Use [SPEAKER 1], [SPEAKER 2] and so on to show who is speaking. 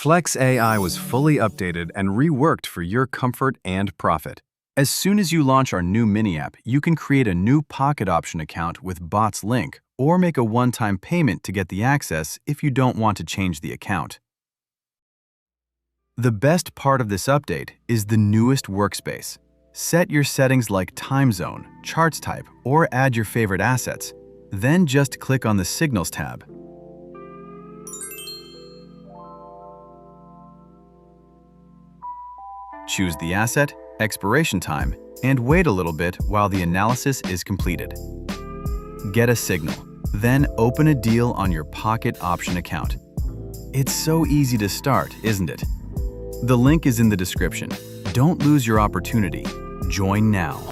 [SPEAKER 1] Flex AI was fully updated and reworked for your comfort and profit. As soon as you launch our new mini app, you can create a new pocket option account with Bot's link or make a one-time payment to get the access if you don't want to change the account. The best part of this update is the newest workspace. Set your settings like time zone, charts type, or add your favorite assets. Then just click on the Signals tab. Choose the asset, expiration time, and wait a little bit while the analysis is completed. Get a signal, then open a deal on your pocket option account. It's so easy to start, isn't it? The link is in the description. Don't lose your opportunity. Join now.